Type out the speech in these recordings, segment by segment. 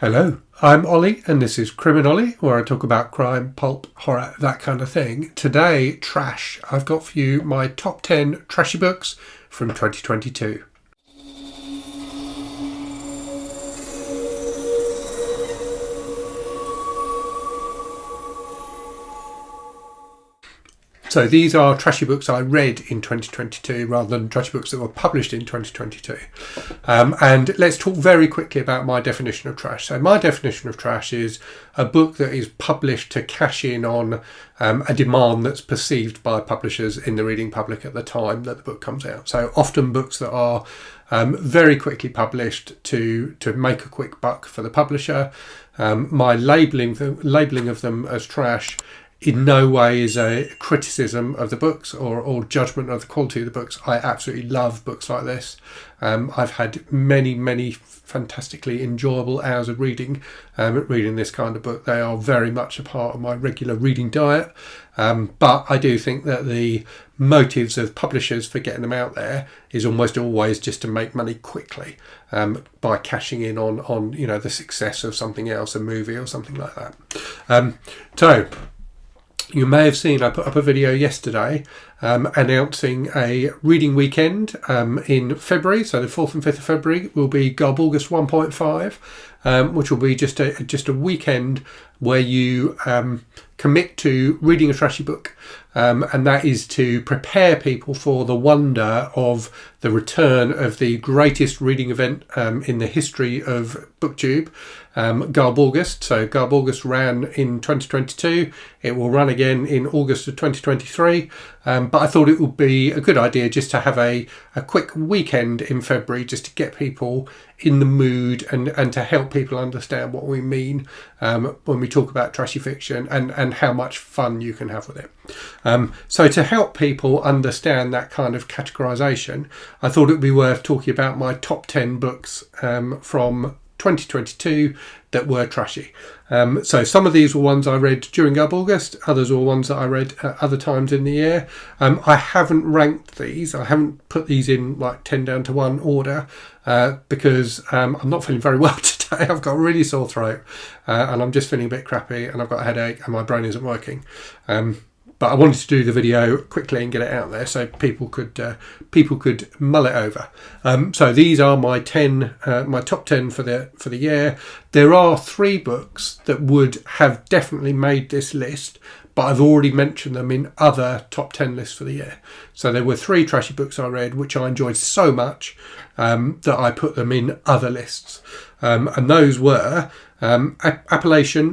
Hello, I'm Ollie and this is Criminolly, where I talk about crime, pulp, horror, that kind of thing. Today, trash. I've got for you my top 10 trashy books from 2022. So these are trashy books I read in 2022 rather than trashy books that were published in 2022. And let's talk very quickly about my definition of trash. So my definition of trash is a book that is published to cash in on a demand that's perceived by publishers in the reading public at the time that the book comes out. So often books that are very quickly published to make a quick buck for the publisher. My labelling of them as trash in no way is a criticism of the books or judgment of the quality of the books. I absolutely love books like this. I've had many fantastically enjoyable hours of reading this kind of book. They are very much a part of my regular reading diet. But I do think that the motives of publishers for getting them out there is almost always just to make money quickly by cashing in on the success of something else, a movie or something like that. So you may have seen I put up a video yesterday announcing a reading weekend in February. So the 4th and 5th of February will be Garbulgus 1.5, which will be just a weekend where you commit to reading a trashy book. And that is to prepare people for the wonder of the return of the greatest reading event in the history of BookTube, Garbulgus. So Garbulgus ran in 2022. It will run again in August of 2023. But I thought it would be a good idea just to have a quick weekend in February just to get people in the mood and to help people understand what we mean when we talk about trashy fiction and how much fun you can have with it. So to help people understand that kind of categorization, I thought it would be worth talking about my top 10 books from 2022 that were trashy. So some of these were ones I read during Garbulgus, others were ones that I read at other times in the year. I haven't ranked these, I haven't put these in like 10 down to 1 order because I'm not feeling very well today. I've got a really sore throat and I'm just feeling a bit crappy and I've got a headache and my brain isn't working. But I wanted to do the video quickly and get it out there so people could mull it over. So these are my top 10 for the year. There are 3 books that would have definitely made this list, but I've already mentioned them in other top 10 lists for the year. So there were 3 trashy books I read which I enjoyed so much that I put them in other lists. And those were Appalachian,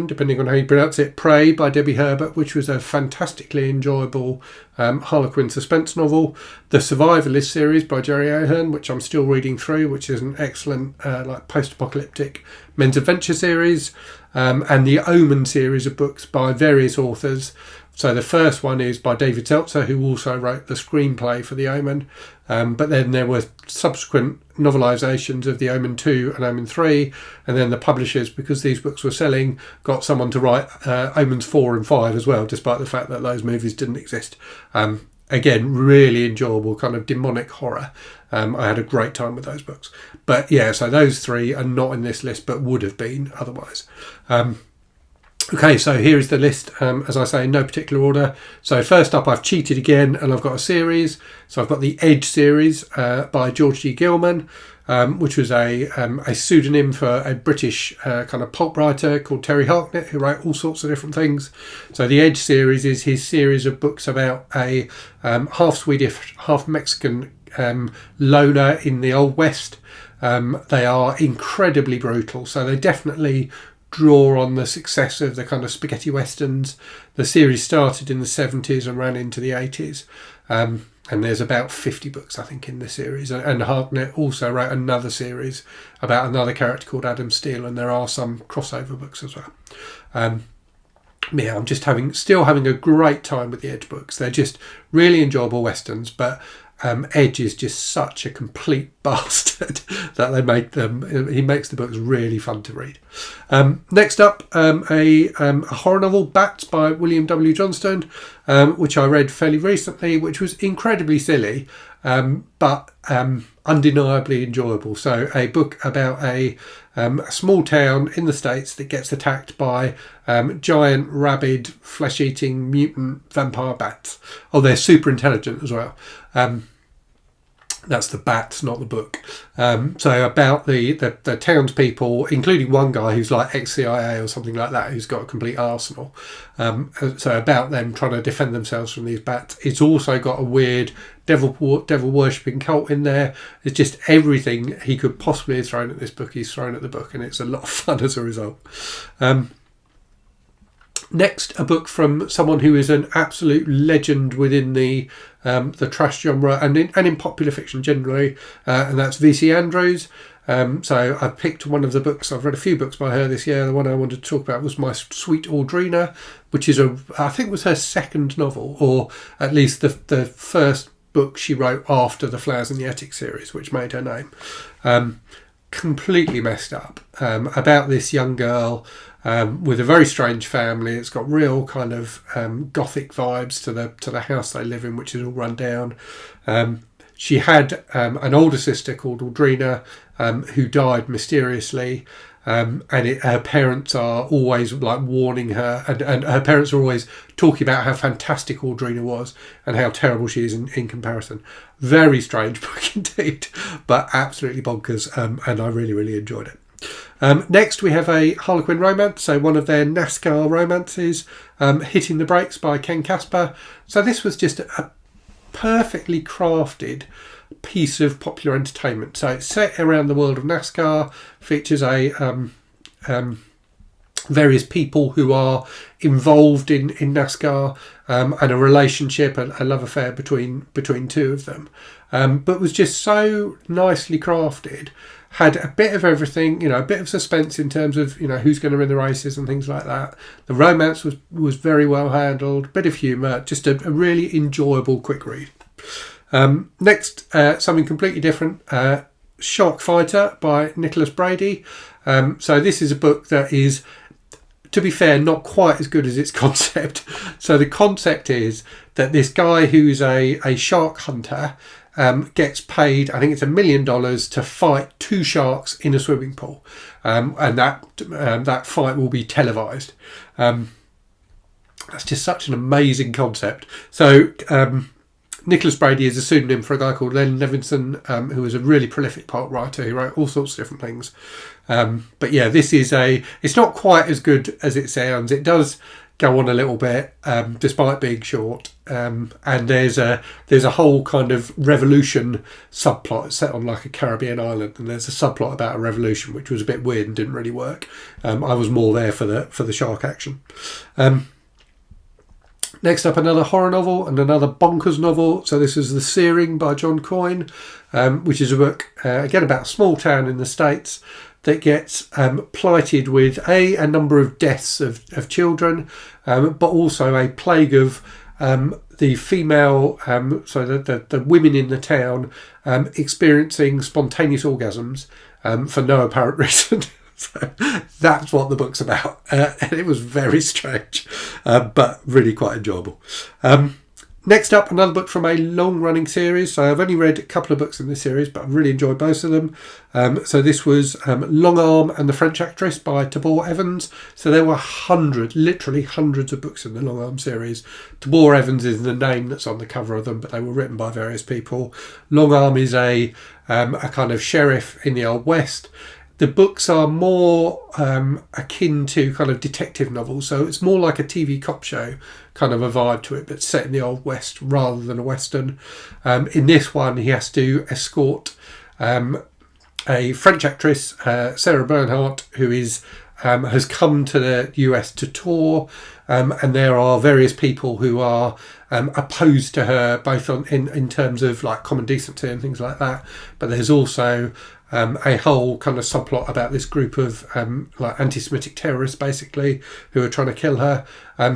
depending on how you pronounce it, Prey by Debbie Herbert, which was a fantastically enjoyable Harlequin suspense novel. The Survivalist series by Jerry Ahern, which I'm still reading through, which is an excellent post-apocalyptic men's adventure series. And the Omen series of books by various authors. So the first one is by David Seltzer, who also wrote the screenplay for The Omen. But then there were subsequent novelizations of The Omen 2 and Omen 3. And then the publishers, because these books were selling, got someone to write Omens 4 and 5 as well, despite the fact that those movies didn't exist. Again, really enjoyable kind of demonic horror. I had a great time with those books. But yeah, so those 3 are not in this list, but would have been otherwise. Okay, so here is the list, as I say, in no particular order. So first up, I've cheated again, and I've got a series. So I've got the Edge series by George G. Gilman, which was a pseudonym for a British kind of pulp writer called Terry Harknett, who wrote all sorts of different things. So the Edge series is his series of books about a half Swedish, half Mexican loner in the Old West. They are incredibly brutal, so they definitely draw on the success of the kind of spaghetti westerns. The series started in the 70s and ran into the 80s. And there's about 50 books, I think, in the series. And Harknett also wrote another series about another character called Adam Steele, and there are some crossover books as well. Yeah, I'm just still having a great time with the Edge books. They're just really enjoyable westerns, but Edge is just such a complete bastard that they make them. He makes the books really fun to read. Next up, a horror novel, Bats by William W. Johnstone, which I read fairly recently, which was incredibly silly, but undeniably enjoyable. So a book about a a small town in the States that gets attacked by giant, rabid, flesh-eating, mutant vampire bats. Oh, they're super intelligent as well. That's the bats, not the book. So about the townspeople, including one guy who's like ex-CIA or something like that, who's got a complete arsenal. So about them trying to defend themselves from these bats. It's also got a weird devil worshipping cult in there. It's just everything he could possibly have thrown at this book, he's thrown at the book, and it's a lot of fun as a result. Next, a book from someone who is an absolute legend within the trash genre and in popular fiction generally, and that's V.C. Andrews. So I picked one of the books. I've read a few books by her this year. The one I wanted to talk about was My Sweet Audrina, which is I think was her second novel, or at least the first book she wrote after the Flowers in the Attic series, which made her name. Completely messed up, about this young girl with a very strange family. It's got real kind of gothic vibes to the house they live in, which is all run down. She had an older sister called Audrina, who died mysteriously, and her parents are always like warning her, and her parents are always talking about how fantastic Audrina was and how terrible she is in comparison. Very strange book indeed, but absolutely bonkers, and I really, really enjoyed it. Next we have a Harlequin romance, so one of their NASCAR romances, Hitting the Brakes by Ken Casper. So this was just a perfectly crafted piece of popular entertainment. So it's set around the world of NASCAR, features various people who are involved in NASCAR, and a relationship, a love affair between two of them, but was just so nicely crafted. Had a bit of everything, a bit of suspense in terms of, who's going to win the races and things like that. The romance was very well handled, bit of humour, just a really enjoyable quick read. Next, something completely different, Shark Fighter by Nicholas Brady. So this is a book that is, to be fair, not quite as good as its concept. So the concept is that this guy who's a shark hunter gets paid, I think it's $1 million, to fight two sharks in a swimming pool, and that fight will be televised. That's just such an amazing concept. So Nicholas Brady is a pseudonym for a guy called Len Levinson, who was a really prolific pulp writer. He wrote all sorts of different things. But yeah, this is it's not quite as good as it sounds. It does go on a little bit, despite being short. And there's a whole kind of revolution subplot set on like a Caribbean island, and there's a subplot about a revolution which was a bit weird and didn't really work. I was more there for the shark action. Next up, another horror novel and another bonkers novel. So this is The Searing by John Coyne, which is a book, again, about a small town in the States that gets plighted with a number of deaths of children, but also a plague of the female, so the women in the town experiencing spontaneous orgasms for no apparent reason. So that's what the book's about, and it was very strange, but really quite enjoyable. Next up, another book from a long-running series. So I've only read a couple of books in this series, but I've really enjoyed both of them. So this was Long Arm and the French Actress by Tabor Evans. So there were literally hundreds of books in the Long Arm series. Tabor Evans is the name that's on the cover of them, but they were written by various people. Long Arm is a kind of sheriff in the Old West. The books are more akin to kind of detective novels, so it's more like a TV cop show kind of a vibe to it, but set in the Old West rather than a Western. In this one, he has to escort a French actress, Sarah Bernhardt, who has come to the US to tour, and there are various people who are opposed to her, both in terms of like common decency and things like that, but there's also a whole kind of subplot about this group of like anti-Semitic terrorists, basically, who are trying to kill her.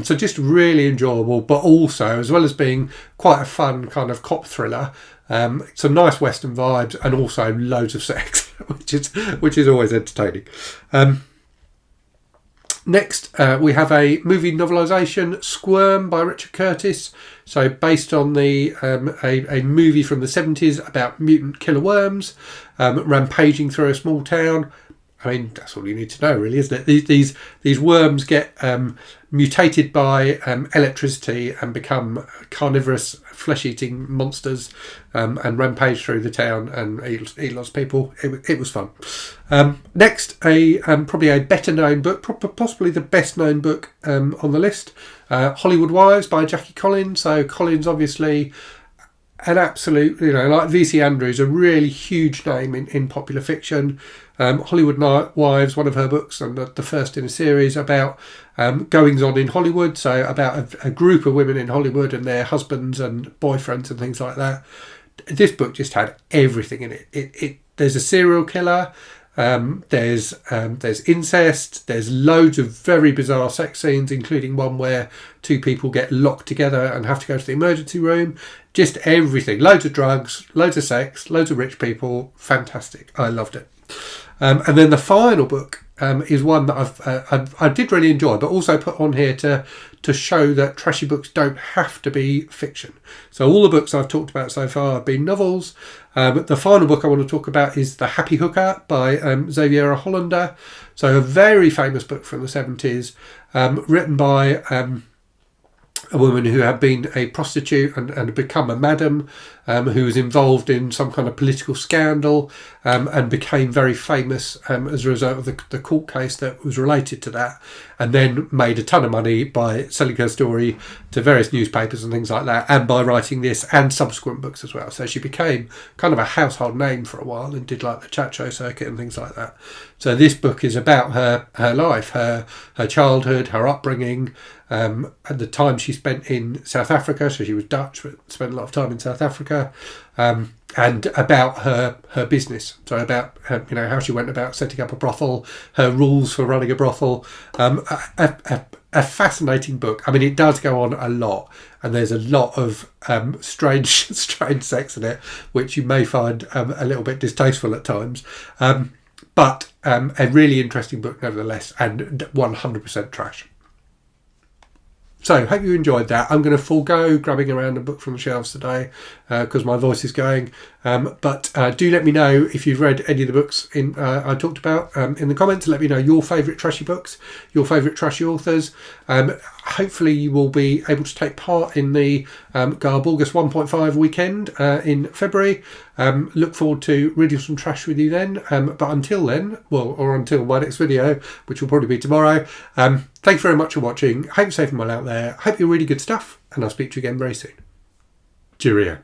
So just really enjoyable, but also, as well as being quite a fun kind of cop thriller, some nice Western vibes, and also loads of sex, which is always entertaining. Next, we have a movie novelisation, Squirm by Richard Curtis. So based on a movie from the 70s about mutant killer worms rampaging through a small town. I mean, that's all you need to know, really, isn't it? These worms get mutated by electricity and become carnivorous, flesh-eating monsters, and rampage through the town and eat lots of people. It was fun. Next, probably a better-known book, possibly the best-known book on the list, Hollywood Wives by Jackie Collins. So Collins, obviously, an absolute, like V.C. Andrews, a really huge name in popular fiction. Hollywood Wives, one of her books, and the first in a series about goings on in Hollywood, so about a group of women in Hollywood and their husbands and boyfriends and things like that. This book just had everything in it. There's a serial killer, there's incest, there's loads of very bizarre sex scenes, including one where two people get locked together and have to go to the emergency room. Just everything. Loads of drugs, loads of sex, loads of rich people. Fantastic. I loved it. And then the final book is one that I did really enjoy, but also put on here to show that trashy books don't have to be fiction. So all the books I've talked about so far have been novels. The final book I want to talk about is The Happy Hooker by Xaviera Hollander. So a very famous book from the 70s, written by a woman who had been a prostitute and had become a madam, who was involved in some kind of political scandal, and became very famous as a result of the court case that was related to that, and then made a ton of money by selling her story to various newspapers and things like that, and by writing this and subsequent books as well. So she became kind of a household name for a while and did like the chat show circuit and things like that. So this book is about her life, her childhood, her upbringing, at the time she spent in South Africa. So she was Dutch but spent a lot of time in South Africa, and about her business. So about how she went about setting up a brothel, her rules for running a brothel. A fascinating book. I mean, it does go on a lot, and there's a lot of strange sex in it, which you may find a little bit distasteful at times. But a really interesting book nevertheless, and 100% trash. So, hope you enjoyed that. I'm going to forego grabbing around a book from the shelves today because my voice is going. But do let me know if you've read any of the books I talked about in the comments. Let me know your favourite trashy books, your favourite trashy authors. Hopefully you will be able to take part in the Garb August 1.5 weekend in February. Look forward to reading some trash with you then. But until then, or until my next video, which will probably be tomorrow, thank you very much for watching. Hope you're safe and well out there. Hope you're really good stuff, and I'll speak to you again very soon. Cheerio.